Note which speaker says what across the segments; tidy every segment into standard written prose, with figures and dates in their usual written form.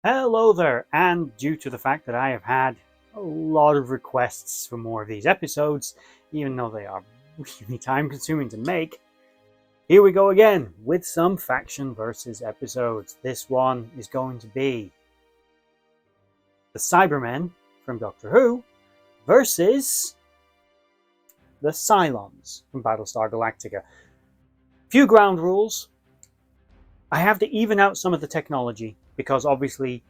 Speaker 1: Hello there, and due to the fact that I have had a lot of requests for more of these episodes, even though they are really time consuming to make, here we go again with some faction versus episodes. This one is going to be the Cybermen from Doctor Who versus the Cylons from Battlestar Galactica. Few ground rules. I have to even out some of the technology because obviously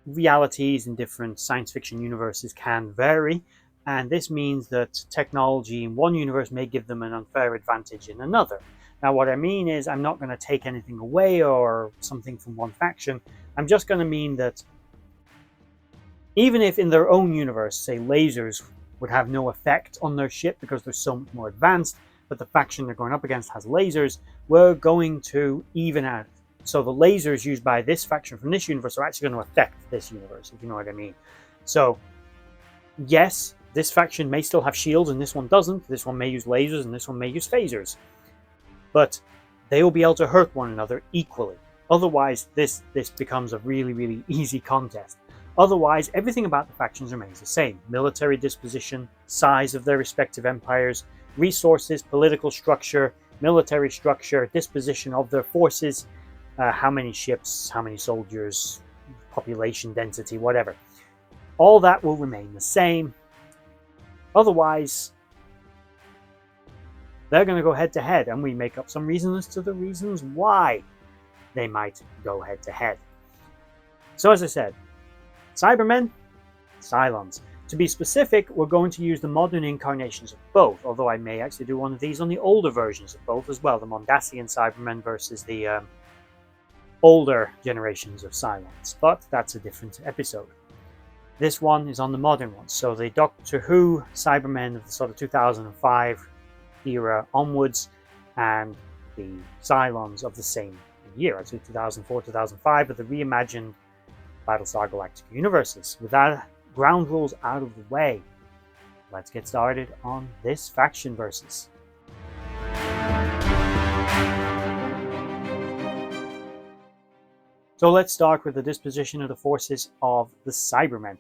Speaker 1: realities in different science fiction universes can vary, and this means that technology in one universe may give them an unfair advantage in another. Now, what I mean is, I'm not going to take anything away or something from one faction. I'm just going to mean that even if in their own universe, say, lasers would have no effect on their ship because they're so much more advanced, but the faction they're going up against has lasers, we're going to even out. So the lasers used by this faction from this universe are actually going to affect this universe, if you know what I mean. So, yes, this faction may still have shields and this one doesn't. This one may use lasers and this one may use phasers. But they will be able to hurt one another equally. Otherwise, this becomes a really, really easy contest. Otherwise, everything about the factions remains the same. Military disposition, size of their respective empires, resources, political structure, military structure, disposition of their forces, how many ships, how many soldiers, population density, whatever. All that will remain the same. Otherwise, they're going to go head to head, and we make up some reasons to the reasons why they might go head to head. So as I said, Cybermen, Cylons. To be specific, we're going to use the modern incarnations of both, although I may actually do one of these on the older versions of both as well, the Mondasian Cybermen versus the older generations of Cylons, but that's a different episode. This one is on the modern ones, so the Doctor Who Cybermen of the sort of 2005 era onwards, and the Cylons of the same year, actually 2004, 2005, with the reimagined Battlestar Galactica universes. With that ground rules out of the way, let's get started on this faction versus. So let's start with the disposition of the forces of the Cybermen.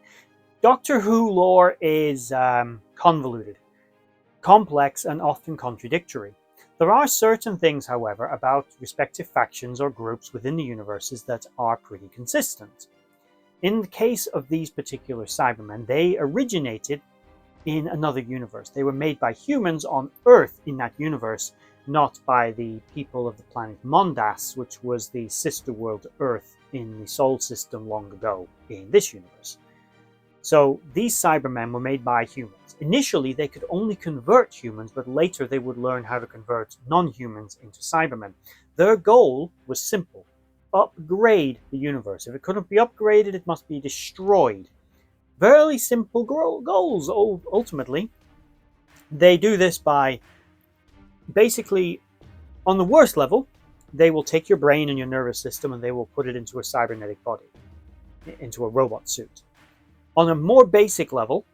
Speaker 1: Doctor Who lore is convoluted, complex, and often contradictory. There are certain things, however, about respective factions or groups within the universes that are pretty consistent. In the case of these particular Cybermen, they originated in another universe. They were made by humans on Earth in that universe, not by the people of the planet Mondas, which was the sister world Earth in the Sol system long ago in this universe. So these Cybermen were made by humans. Initially, they could only convert humans, but later they would learn how to convert non-humans into Cybermen. Their goal was simple: upgrade the universe. If it couldn't be upgraded, it must be destroyed. Very simple goals, ultimately. They do this by basically, on the worst level, they will take your brain and your nervous system and they will put it into a cybernetic body, into a robot suit. On a more basic level,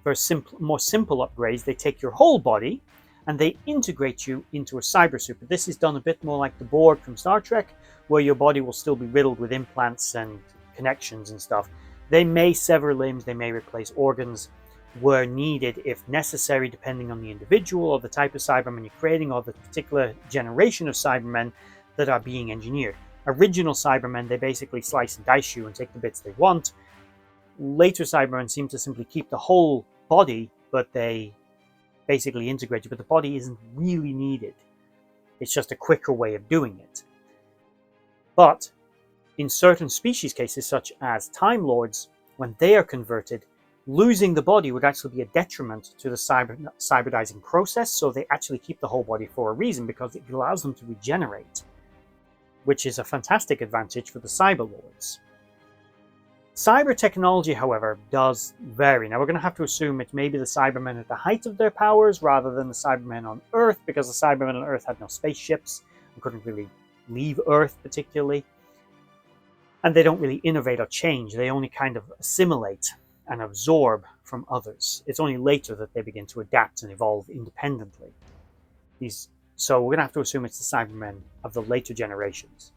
Speaker 1: for more simple upgrades, they take your whole body and they integrate you into a cybersuit. But this is done a bit more like the Borg from Star Trek, where your body will still be riddled with implants and connections and stuff. They may sever limbs, they may replace organs where needed if necessary, depending on the individual or the type of Cybermen you're creating or the particular generation of Cybermen that are being engineered. Original Cybermen, they basically slice and dice you and take the bits they want. Later Cybermen seem to simply keep the whole body, but they basically integrate you, but the body isn't really needed. It's just a quicker way of doing it. But in certain species cases, such as Time Lords, when they are converted, losing the body would actually be a detriment to the cyberdizing process, so they actually keep the whole body for a reason, because it allows them to regenerate, which is a fantastic advantage for the Cyberlords. Cyber technology, however, does vary. Now, we're going to have to assume it may be the Cybermen at the height of their powers rather than the Cybermen on Earth, because the Cybermen on Earth had no spaceships and couldn't really leave Earth particularly. And they don't really innovate or change. They only kind of assimilate and absorb from others. It's only later that they begin to adapt and evolve independently. So we're going to have to assume it's the Cybermen of the later generations.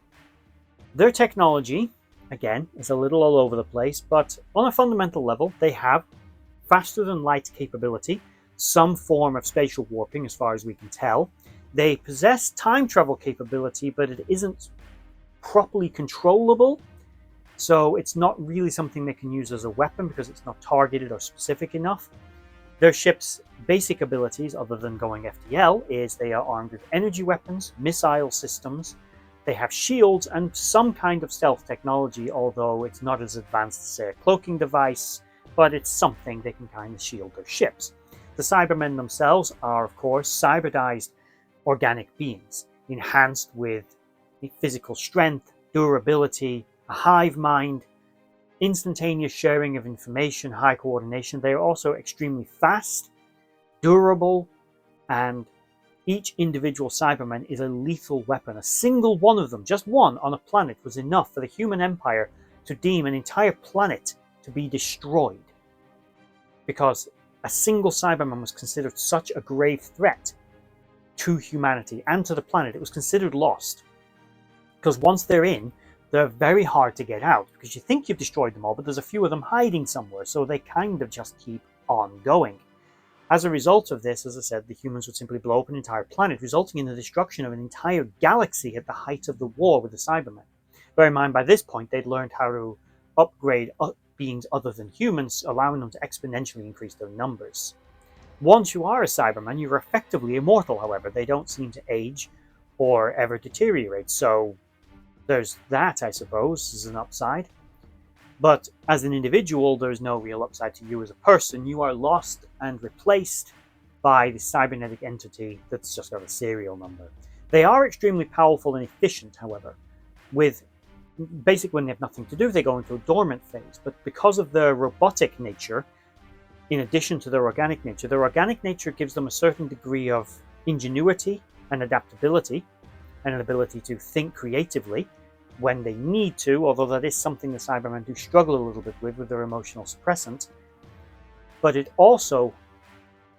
Speaker 1: Their technology again, is a little all over the place, but on a fundamental level, they have faster than light capability, some form of spatial warping as far as we can tell. They possess time travel capability, but it isn't properly controllable, so it's not really something they can use as a weapon because it's not targeted or specific enough. Their ship's basic abilities, other than going FTL, is they are armed with energy weapons, missile systems, they have shields, and some kind of stealth technology, although it's not as advanced as, say, a cloaking device, but it's something they can kind of shield their ships. The Cybermen themselves are, of course, cyberdized organic beings, enhanced with physical strength, durability, a hive mind, instantaneous sharing of information, high coordination. They are also extremely fast, durable, and each individual Cyberman is a lethal weapon. A single one of them, just one on a planet, was enough for the human empire to deem an entire planet to be destroyed, because a single Cyberman was considered such a grave threat to humanity and to the planet. It was considered lost, because once they're in, they're very hard to get out, because you think you've destroyed them all, but there's a few of them hiding somewhere, so they kind of just keep on going. As a result of this, as I said, the humans would simply blow up an entire planet, resulting in the destruction of an entire galaxy at the height of the war with the Cybermen. Bear in mind, by this point, they'd learned how to upgrade beings other than humans, allowing them to exponentially increase their numbers. Once you are a Cyberman, you're effectively immortal, however. They don't seem to age or ever deteriorate, so there's that, I suppose, as an upside. But as an individual, there's no real upside to you as a person. You are lost and replaced by the cybernetic entity that's just got a serial number. They are extremely powerful and efficient, however. Basically, when they have nothing to do, they go into a dormant phase. But because of their robotic nature, in addition to their organic nature gives them a certain degree of ingenuity and adaptability, and an ability to think creatively when they need to, although that is something the Cybermen do struggle a little bit with their emotional suppressant. But it also,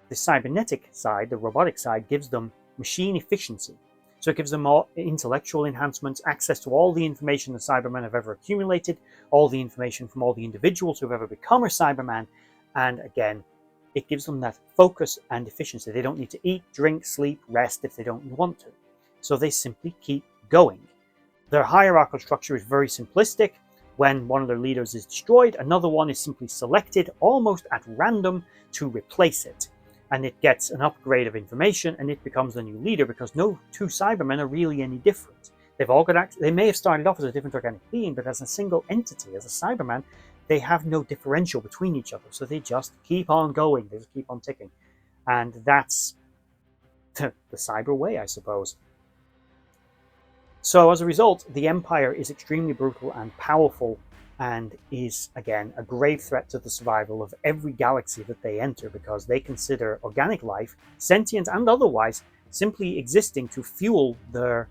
Speaker 1: the cybernetic side, the robotic side, gives them machine efficiency. So it gives them all intellectual enhancements, access to all the information the Cybermen have ever accumulated, all the information from all the individuals who have ever become a Cyberman, and again, it gives them that focus and efficiency. They don't need to eat, drink, sleep, rest if they don't want to. So they simply keep going. Their hierarchical structure is very simplistic. When one of their leaders is destroyed, another one is simply selected almost at random to replace it. And it gets an upgrade of information and it becomes the new leader, because no two Cybermen are really any different. They've all got they may have started off as a different organic being, but as a single entity, as a Cyberman, they have no differential between each other. So they just keep on going. They just keep on ticking. And that's the cyber way, I suppose. So as a result, the Empire is extremely brutal and powerful, and is, again, a grave threat to the survival of every galaxy that they enter, because they consider organic life, sentient and otherwise, simply existing to fuel their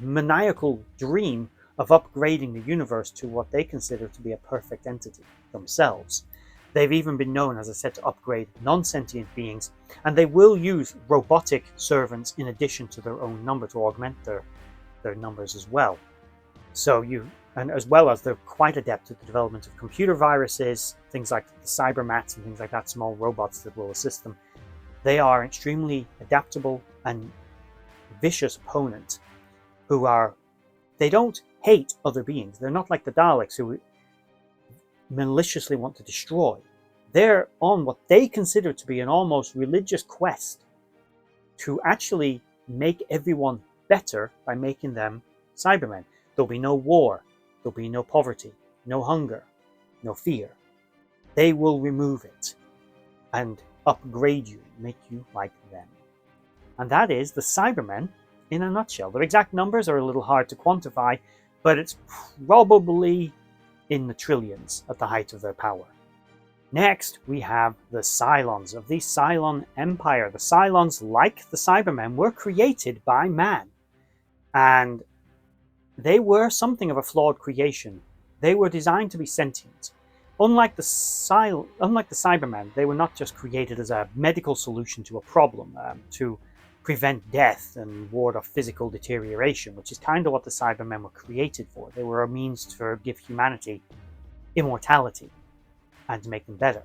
Speaker 1: maniacal dream of upgrading the universe to what they consider to be a perfect entity themselves. They've even been known, as I said, to upgrade non-sentient beings, and they will use robotic servants in addition to their own number to augment their numbers as well. And as well as they're quite adept at the development of computer viruses, things like the cybermats and things like that, small robots that will assist them. They are an extremely adaptable and vicious opponent they don't hate other beings. They're not like the Daleks who maliciously want to destroy. They're on what they consider to be an almost religious quest to actually make everyone better by making them Cybermen. There'll be no war, there'll be no poverty, no hunger, no fear. They will remove it and upgrade you, make you like them. And that is the Cybermen in a nutshell. Their exact numbers are a little hard to quantify, but it's probably in the trillions at the height of their power. Next, we have the Cylons of the Cylon Empire. The Cylons, like the Cybermen, were created by man, and they were something of a flawed creation. They were designed to be sentient. Unlike the Cybermen, they were not just created as a medical solution to a problem, to prevent death and ward off physical deterioration, which is kind of what the Cybermen were created for. They were a means to give humanity immortality and to make them better.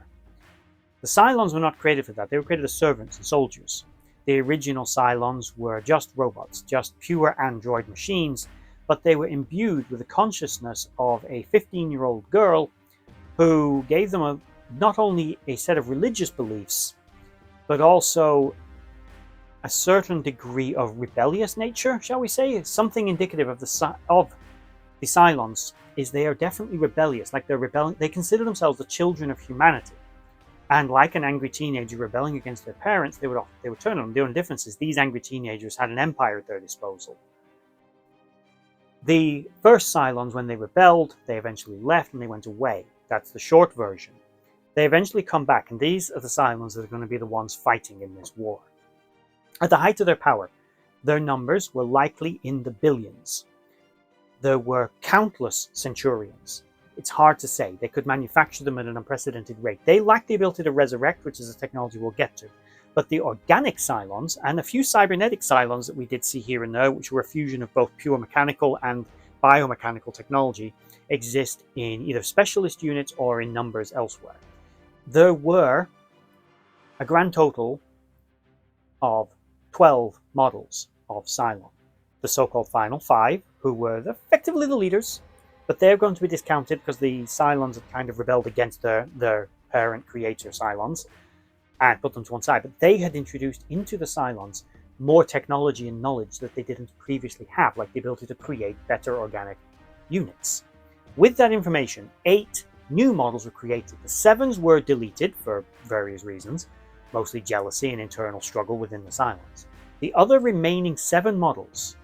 Speaker 1: The Cylons were not created for that. They were created as servants and soldiers. The original Cylons were just robots, just pure android machines, but they were imbued with the consciousness of a 15-year-old girl who gave them not only a set of religious beliefs, but also a certain degree of rebellious nature, shall we say. Something indicative of the Cylons is they are definitely rebellious. Like they consider themselves the children of humanity. And like an angry teenager rebelling against their parents, they would turn on them. The only difference is these angry teenagers had an empire at their disposal. The first Cylons, when they rebelled, they eventually left and they went away. That's the short version. They eventually come back, and these are the Cylons that are going to be the ones fighting in this war. At the height of their power, their numbers were likely in the billions. There were countless Centurions. It's hard to say. They could manufacture them at an unprecedented rate. They lack the ability to resurrect, which is a technology we'll get to. But the organic Cylons, and a few cybernetic Cylons that we did see here and there, which were a fusion of both pure mechanical and biomechanical technology, exist in either specialist units or in numbers elsewhere. There were a grand total of 12 models of Cylon. The so-called Final Five, who were effectively the leaders, but they're going to be discounted because the Cylons had kind of rebelled against their parent creator Cylons and put them to one side. But they had introduced into the Cylons more technology and knowledge that they didn't previously have, like the ability to create better organic units. With that information, 8 new models were created. The 7s were deleted for various reasons, mostly jealousy and internal struggle within the Cylons. The other remaining 7 models,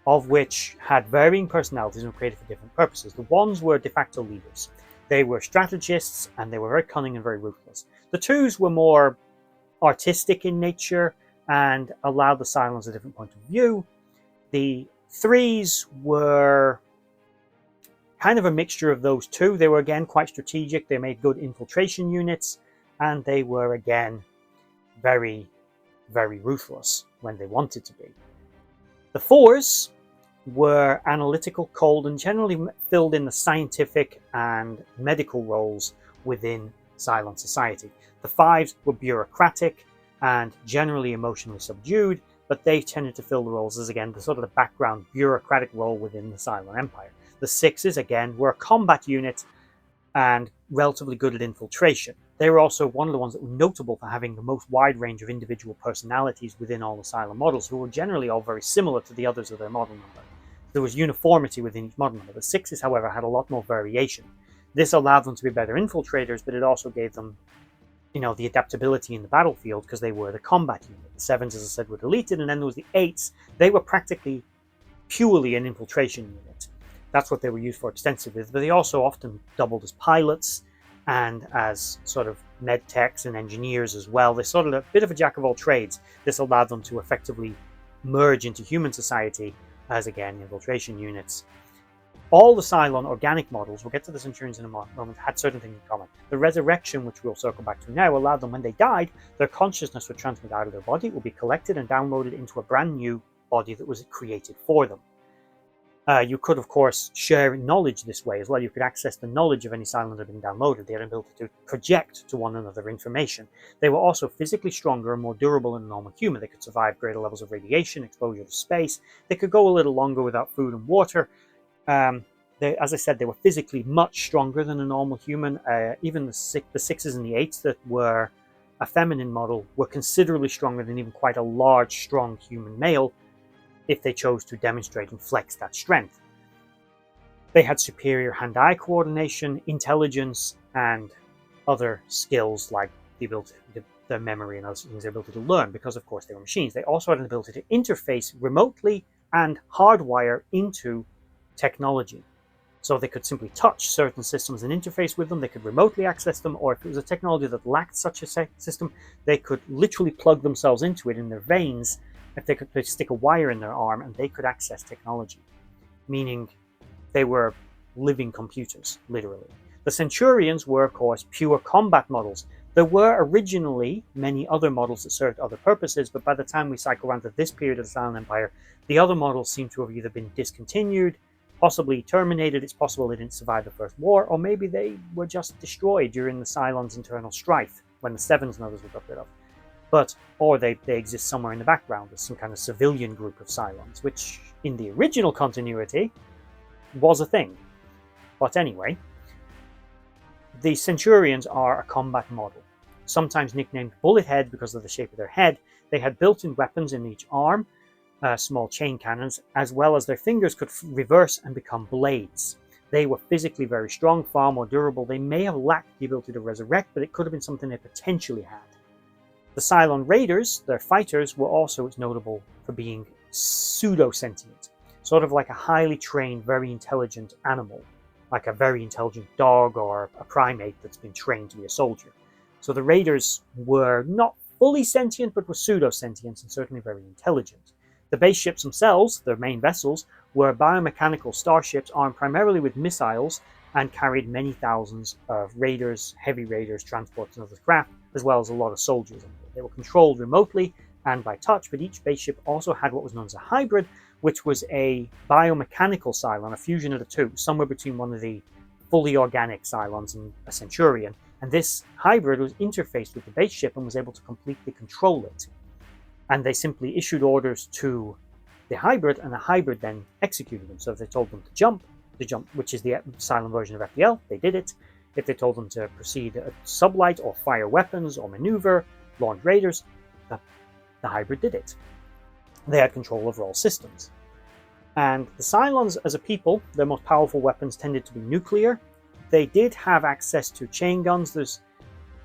Speaker 1: of which had varying personalities and were created for different purposes. The ones were de facto leaders. They were strategists and they were very cunning and very ruthless. The 2s were more artistic in nature and allowed the Cylons a different point of view. The 3s were kind of a mixture of those two. They were again quite strategic. They made good infiltration units, and they were again very, very ruthless when they wanted to be. The 4s were analytical, cold, and generally filled in the scientific and medical roles within Cylon society. The 5s were bureaucratic and generally emotionally subdued, but they tended to fill the roles as, again, the sort of the background bureaucratic role within the Cylon Empire. The 6s, again, were a combat unit and relatively good at infiltration. They were also one of the ones that were notable for having the most wide range of individual personalities within all the Cylon models, who were generally all very similar to the others of their model number. There was uniformity within each model number. The 6s, however, had a lot more variation. This allowed them to be better infiltrators, but it also gave them, the adaptability in the battlefield because they were the combat unit. The 7s, as I said, were deleted, and then there was the 8s. They were practically purely an infiltration unit. That's what they were used for extensively, but they also often doubled as pilots and as sort of med techs and engineers as well. They're sort of a bit of a jack of all trades. This allowed them to effectively merge into human society as, again, infiltration units. All the Cylon organic models, we'll get to the Centurions in a moment, had certain things in common. The resurrection, which we'll circle back to now, allowed them, when they died, their consciousness would transmit out of their body, would be collected and downloaded into a brand new body that was created for them. You could, of course, share knowledge this way as well. You could access the knowledge of any Cylon that had been downloaded. They had an ability to project to one another information. They were also physically stronger and more durable than a normal human. They could survive greater levels of radiation, exposure to space. They could go a little longer without food and water. As I said, they were physically much stronger than a normal human. Even the 6s and the 8s that were a feminine model were considerably stronger than even quite a large, strong human male, if they chose to demonstrate and flex that strength. They had superior hand-eye coordination, intelligence, and other skills like the ability, their memory and other things, their ability to learn, because of course they were machines. They also had an ability to interface remotely and hardwire into technology. So they could simply touch certain systems and interface with them. They could remotely access them, or if it was a technology that lacked such a system, they could literally plug themselves into it in their veins. If they could stick a wire in their arm and they could access technology, meaning they were living computers, literally. The Centurions were, of course, pure combat models. There were originally many other models that served other purposes, but by the time we cycle around to this period of the Cylon Empire, the other models seem to have either been discontinued, possibly terminated. It's possible they didn't survive the First War, or maybe they were just destroyed during the Cylon's internal strife when the Sevens and others were got rid of. Or they exist somewhere in the background as some kind of civilian group of Cylons, which in the original continuity was a thing. But anyway, the Centurions are a combat model, sometimes nicknamed Bullet Head because of the shape of their head. They had built-in weapons in each arm, small chain cannons, as well as their fingers could reverse and become blades. They were physically very strong, far more durable. They may have lacked the ability to resurrect, but it could have been something they potentially had. The Cylon Raiders, their fighters, were also notable for being pseudo-sentient, sort of like a highly trained, very intelligent animal, like a very intelligent dog or a primate that's been trained to be a soldier. So the Raiders were not fully sentient, but were pseudo-sentient and certainly very intelligent. The base ships themselves, their main vessels, were biomechanical starships armed primarily with missiles and carried many thousands of raiders, heavy raiders, transports, and other craft, as well as a lot of soldiers. They were controlled remotely and by touch, but each base ship also had what was known as a hybrid, which was a biomechanical Cylon, a fusion of the two, somewhere between one of the fully organic Cylons and a Centurion. And this hybrid was interfaced with the base ship and was able to completely control it. And they simply issued orders to the hybrid, and the hybrid then executed them. So if they told them to jump, which is the Cylon version of FDL, they did it. If they told them to proceed at sublight or fire weapons or maneuver, launch raiders, the hybrid did it. They had control over all systems. And the Cylons as a people, their most powerful weapons tended to be nuclear. They did have access to chain guns. There's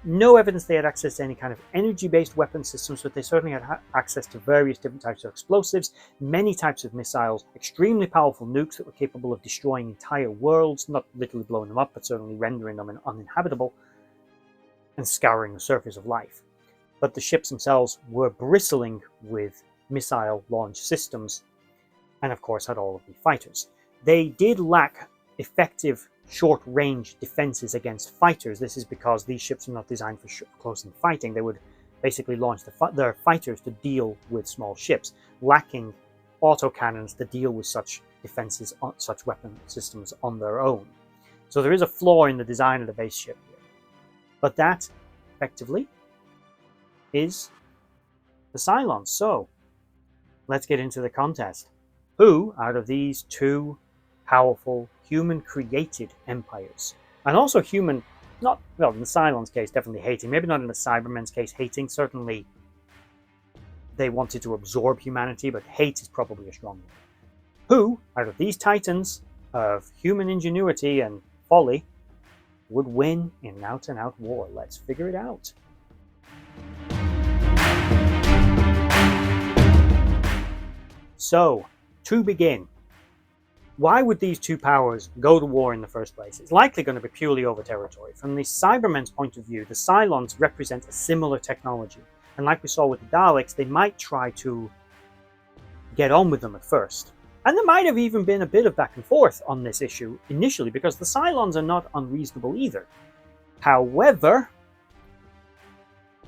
Speaker 1: no evidence they had access to any kind of energy-based weapon systems, but they certainly had access to various different types of explosives, many types of missiles, extremely powerful nukes that were capable of destroying entire worlds, not literally blowing them up, but certainly rendering them uninhabitable and scouring the surface of life. But the ships themselves were bristling with missile launch systems, and of course had all of the fighters. They did lack effective short-range defenses against fighters. This is because these ships are not designed for close-in fighting. They would basically launch their fighters to deal with small ships, lacking autocannons to deal with such defenses, such weapon systems on their own. So there is a flaw in the design of the base ship here. But that, effectively, is the Cylons. So, let's get into the contest. Who, out of these two powerful human-created empires, and also human, in the Cylon's case, definitely hating, maybe not in the Cybermen's case hating, certainly they wanted to absorb humanity, but hate is probably a strong word. Who, out of these titans of human ingenuity and folly, would win in an out-and-out war? Let's figure it out. So, to begin, why would these two powers go to war in the first place? It's likely going to be purely over territory. From the Cybermen's point of view, the Cylons represent a similar technology. And like we saw with the Daleks, they might try to get on with them at first. And there might have even been a bit of back and forth on this issue initially, because the Cylons are not unreasonable either. However,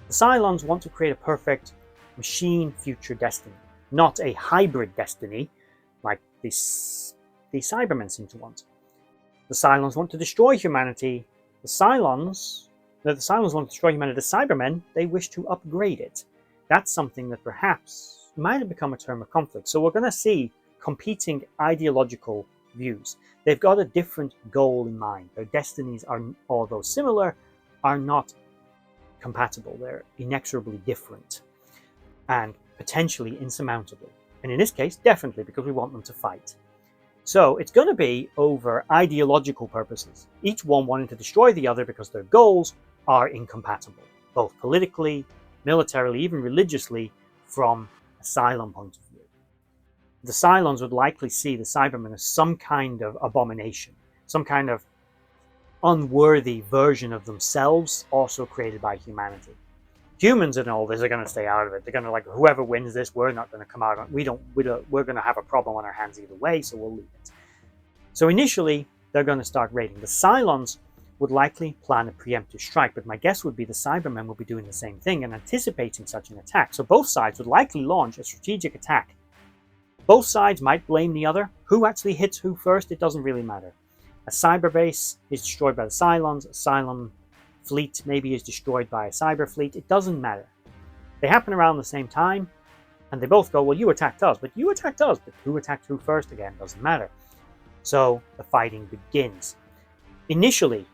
Speaker 1: the Cylons want to create a perfect machine future destiny, not a hybrid destiny like the Cybermen seem to want. The Cylons want to destroy humanity. The Cylons want to destroy humanity. The Cybermen, they wish to upgrade it. That's something that perhaps might have become a term of conflict. So we're going to see competing ideological views. They've got a different goal in mind. Their destinies are, although similar, are not compatible. They're inexorably different and potentially insurmountable. And in this case, definitely, because we want them to fight. So it's going to be over ideological purposes, each one wanting to destroy the other because their goals are incompatible, both politically, militarily, even religiously, from a Cylon point of view. The Cylons would likely see the Cybermen as some kind of abomination, some kind of unworthy version of themselves also created by humanity. Humans and all this are going to stay out of it. They're going to whoever wins this, we're not going to come out on. We're going to have a problem on our hands either way, so we'll leave it. So initially, they're going to start raiding. The Cylons would likely plan a preemptive strike, but my guess would be the Cybermen would be doing the same thing and anticipating such an attack. So both sides would likely launch a strategic attack. Both sides might blame the other. Who actually hits who first, it doesn't really matter. A cyber base is destroyed by the Cylons, a Cylon fleet maybe is destroyed by a cyber fleet, it doesn't matter. They happen around the same time, and they both go, well, you attacked us, but who attacked who first again doesn't matter. So the fighting begins. Initially,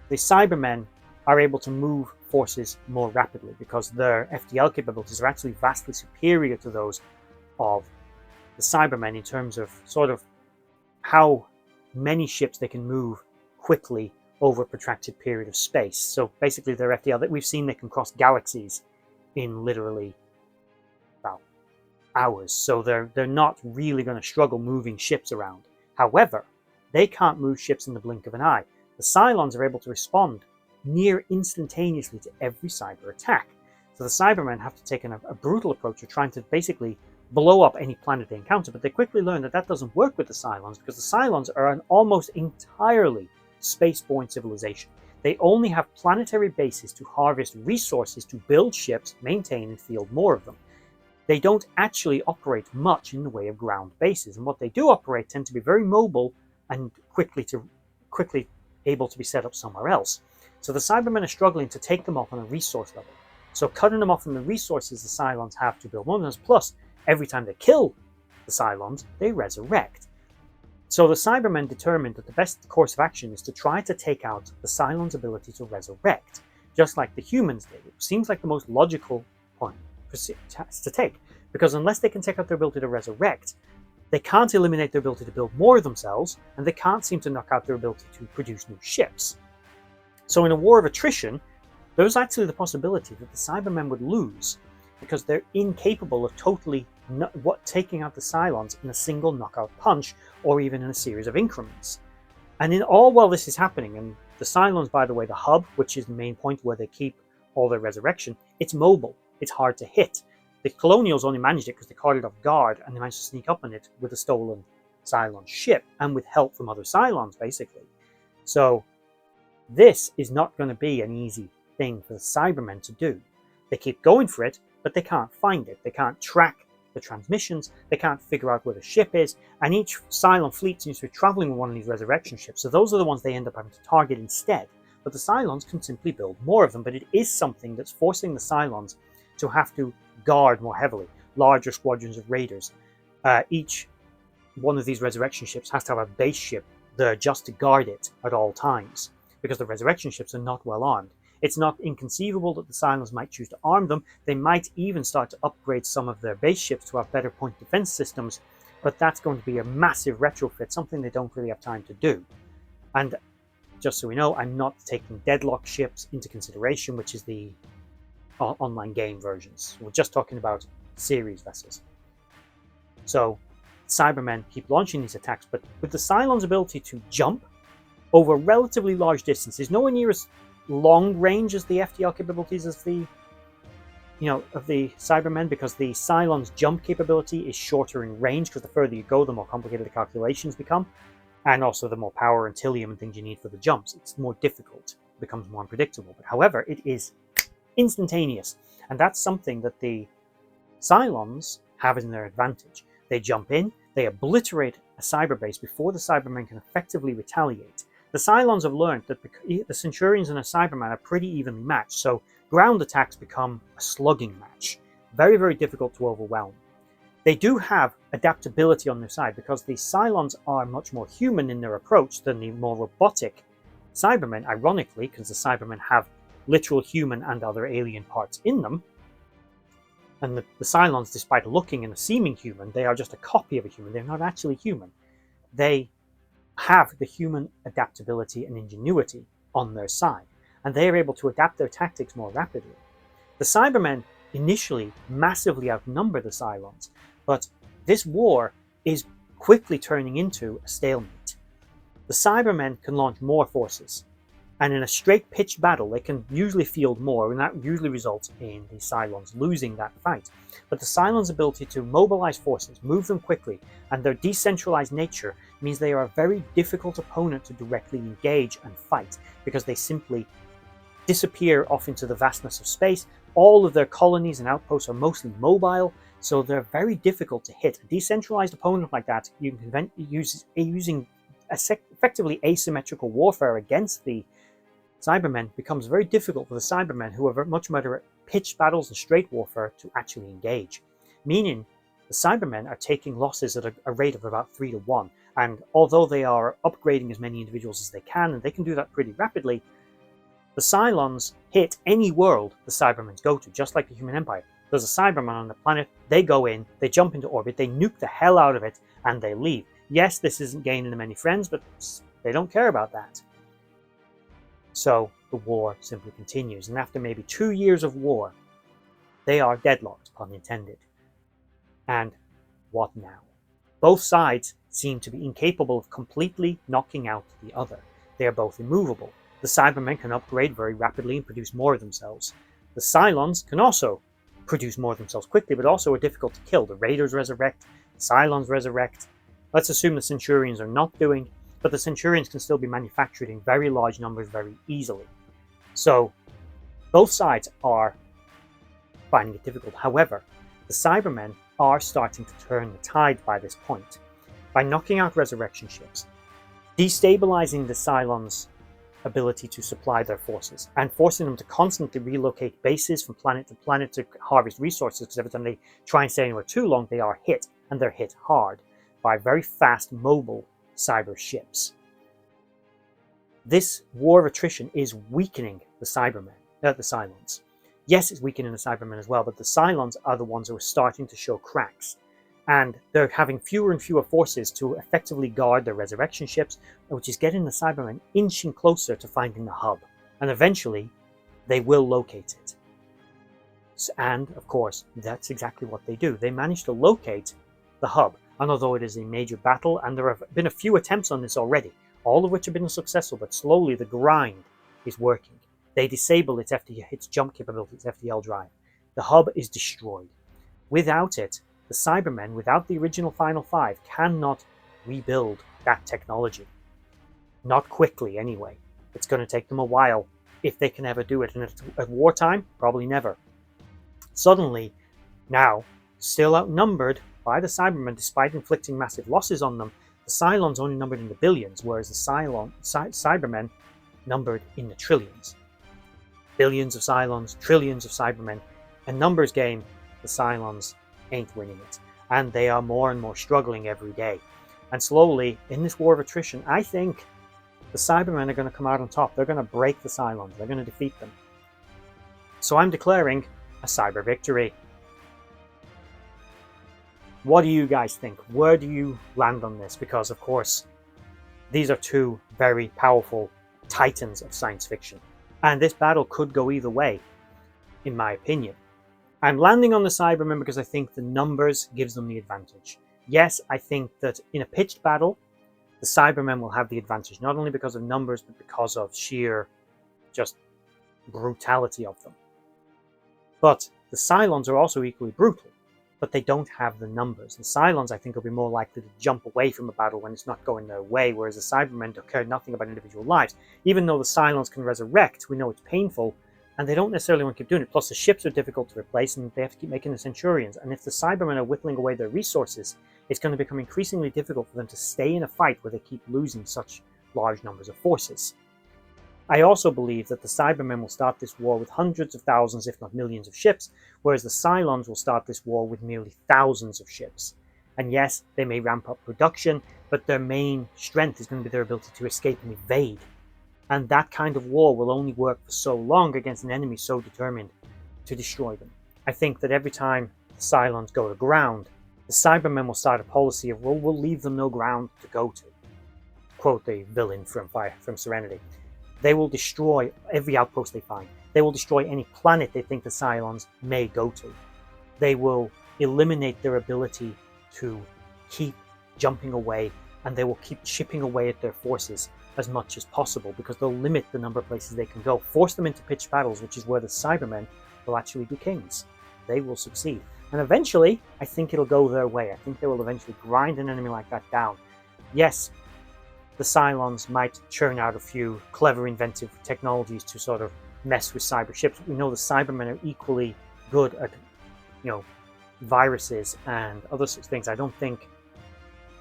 Speaker 1: the Cybermen are able to move forces more rapidly because their FTL capabilities are actually vastly superior to those of the Cybermen in terms of sort of how many ships they can move quickly over a protracted period of space. So basically their FTL that we've seen, they can cross galaxies in literally about hours. So they're not really going to struggle moving ships around. However, they can't move ships in the blink of an eye. The Cylons are able to respond near instantaneously to every cyber attack. So the Cybermen have to take a brutal approach of trying to basically blow up any planet they encounter, but they quickly learn that that doesn't work with the Cylons because the Cylons are an almost entirely spaceborne civilization. They only have planetary bases to harvest resources to build ships, maintain, and field more of them. They don't actually operate much in the way of ground bases, and what they do operate tend to be very mobile and quickly able to be set up somewhere else. So the Cybermen are struggling to take them off on a resource level. So cutting them off from the resources the Cylons have to build wonders, plus every time they kill the Cylons, they resurrect. So the Cybermen determined that the best course of action is to try to take out the Cylons' ability to resurrect, just like the humans did. It seems like the most logical point to take, because unless they can take out their ability to resurrect, they can't eliminate their ability to build more of themselves, and they can't seem to knock out their ability to produce new ships. So in a war of attrition, there's actually the possibility that the Cybermen would lose because they're incapable of totally taking out the Cylons in a single knockout punch or even in a series of increments. And in all while this is happening, and the Cylons, by the way, the hub, which is the main point where they keep all their resurrection, it's mobile. It's hard to hit. The Colonials only managed it because they caught it off guard and they managed to sneak up on it with a stolen Cylon ship and with help from other Cylons, basically. So this is not going to be an easy thing for the Cybermen to do. They keep going for it, but they can't find it. They can't track the transmissions. They can't figure out where the ship is. And each Cylon fleet seems to be traveling with one of these resurrection ships. So those are the ones they end up having to target instead. But the Cylons can simply build more of them. But it is something that's forcing the Cylons to have to guard more heavily. Larger squadrons of raiders. Each one of these resurrection ships has to have a base ship there just to guard it at all times, because the resurrection ships are not well armed. It's not inconceivable that the Cylons might choose to arm them. They might even start to upgrade some of their base ships to have better point defense systems, but that's going to be a massive retrofit, something they don't really have time to do. And just so we know, I'm not taking deadlock ships into consideration, which is the online game versions. We're just talking about series vessels. So Cybermen keep launching these attacks, but with the Cylons' ability to jump over relatively large distances, nowhere near as long range as the FTL capabilities of the Cybermen, because the Cylons' jump capability is shorter in range, because the further you go, the more complicated the calculations become, and also the more power and tilium and things you need for the jumps. It's more difficult, it becomes more unpredictable. But however, it is instantaneous, and that's something that the Cylons have in their advantage. They jump in, they obliterate a cyber base before the Cybermen can effectively retaliate. The Cylons have learned that the Centurions and a Cyberman are pretty evenly matched, so ground attacks become a slugging match. Very, very difficult to overwhelm. They do have adaptability on their side, because the Cylons are much more human in their approach than the more robotic Cybermen, ironically, because the Cybermen have literal human and other alien parts in them. And the Cylons, despite looking and seeming human, they are just a copy of a human. They're not actually human. They have the human adaptability and ingenuity on their side, and they are able to adapt their tactics more rapidly. The Cybermen initially massively outnumber the Cylons, but this war is quickly turning into a stalemate. The Cybermen can launch more forces, and in a straight pitched battle they can usually field more, and that usually results in the Cylons losing that fight. But the Cylons' ability to mobilize forces, move them quickly, and their decentralized nature means they are a very difficult opponent to directly engage and fight, because they simply disappear off into the vastness of space. All of their colonies and outposts are mostly mobile, so they're very difficult to hit. A decentralized opponent like that, you can prevent using effectively asymmetrical warfare against the Cybermen becomes very difficult for the Cybermen, who are much better at pitched battles and straight warfare, to actually engage. Meaning the Cybermen are taking losses at a rate of about 3 to 1. And although they are upgrading as many individuals as they can, and they can do that pretty rapidly, the Cylons hit any world the Cybermen go to, just like the Human Empire. There's a Cyberman on the planet, they go in, they jump into orbit, they nuke the hell out of it, and they leave. Yes, this isn't gaining them any friends, but they don't care about that. So the war simply continues, and after maybe 2 years of war, they are deadlocked, pun intended. And what now? Both sides seem to be incapable of completely knocking out the other. They are both immovable. The Cybermen can upgrade very rapidly and produce more of themselves. The Cylons can also produce more of themselves quickly, but also are difficult to kill. The Raiders resurrect, the Cylons resurrect. Let's assume the Centurions are not doing, but the Centurions can still be manufactured in very large numbers very easily. So both sides are finding it difficult. However, the Cybermen are starting to turn the tide by this point. By knocking out resurrection ships, destabilizing the Cylons' ability to supply their forces, and forcing them to constantly relocate bases from planet to planet to harvest resources, because every time they try and stay anywhere too long, they are hit, and they're hit hard, by very fast, mobile cyber ships. This war of attrition is weakening the Cylons. Yes, it's weakening the Cybermen as well, but the Cylons are the ones who are starting to show cracks. And they're having fewer and fewer forces to effectively guard their resurrection ships, which is getting the Cybermen inching closer to finding the hub. And eventually, they will locate it. And, of course, that's exactly what they do. They manage to locate the hub. And although it is a major battle, and there have been a few attempts on this already, all of which have been successful, but slowly the grind is working. They disable its jump capability, its FTL drive. The hub is destroyed. Without it, the Cybermen, without the original Final Five, cannot rebuild that technology. Not quickly, anyway. It's going to take them a while, if they can ever do it. And at wartime, probably never. Suddenly, now, still outnumbered by the Cybermen, despite inflicting massive losses on them, the Cylons only numbered in the billions, whereas the Cybermen numbered in the trillions. Billions of Cylons, trillions of Cybermen. A numbers game, the Cylons ain't winning it. And they are more and more struggling every day. And slowly, in this war of attrition, I think the Cybermen are going to come out on top. They're going to break the Cylons. They're going to defeat them. So I'm declaring a cyber victory. What do you guys think? Where do you land on this? Because, of course, these are two very powerful titans of science fiction. And this battle could go either way, in my opinion. I'm landing on the Cybermen because I think the numbers gives them the advantage. Yes, I think that in a pitched battle, the Cybermen will have the advantage, not only because of numbers, but because of sheer just brutality of them. But the Cylons are also equally brutal, but they don't have the numbers. The Cylons, I think, will be more likely to jump away from a battle when it's not going their way, whereas the Cybermen don't care nothing about individual lives. Even though the Cylons can resurrect, we know it's painful, and they don't necessarily want to keep doing it. Plus, the ships are difficult to replace, and they have to keep making the Centurions. And if the Cybermen are whittling away their resources, it's going to become increasingly difficult for them to stay in a fight where they keep losing such large numbers of forces. I also believe that the Cybermen will start this war with hundreds of thousands, if not millions of ships, whereas the Cylons will start this war with merely thousands of ships. And yes, they may ramp up production, but their main strength is going to be their ability to escape and evade. And that kind of war will only work for so long against an enemy so determined to destroy them. I think that every time the Cylons go to ground, the Cybermen will start a policy of, well, we'll leave them no ground to go to. Quote the villain from Serenity. They will destroy every outpost they find. They will destroy any planet they think the Cylons may go to. They will eliminate their ability to keep jumping away, and they will keep chipping away at their forces as much as possible, because they'll limit the number of places they can go, force them into pitched battles, which is where the Cybermen will actually be kings. They will succeed. And eventually, I think it'll go their way. I think they will eventually grind an enemy like that down. Yes, the Cylons might churn out a few clever, inventive technologies to sort of mess with cyber ships. We know the Cybermen are equally good at, you know, viruses and other such things. I don't think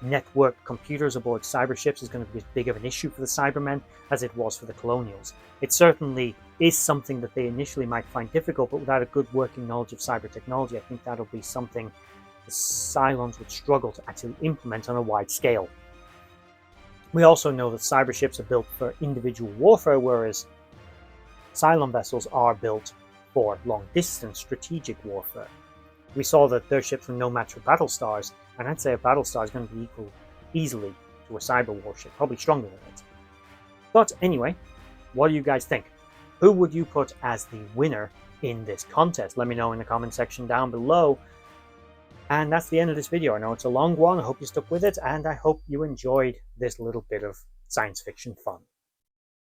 Speaker 1: network computers aboard cyber ships is going to be as big of an issue for the Cybermen as it was for the Colonials. It certainly is something that they initially might find difficult, but without a good working knowledge of cyber technology, I think that'll be something the Cylons would struggle to actually implement on a wide scale. We also know that cyber ships are built for individual warfare, whereas Cylon vessels are built for long-distance strategic warfare. We saw that their ships were no match for battle stars, and I'd say a battle star is going to be equal easily to a cyber warship, probably stronger than it. But anyway, what do you guys think? Who would you put as the winner in this contest? Let me know in the comment section down below. And that's the end of this video. I know it's a long one. I hope you stuck with it, and I hope you enjoyed this little bit of science fiction fun.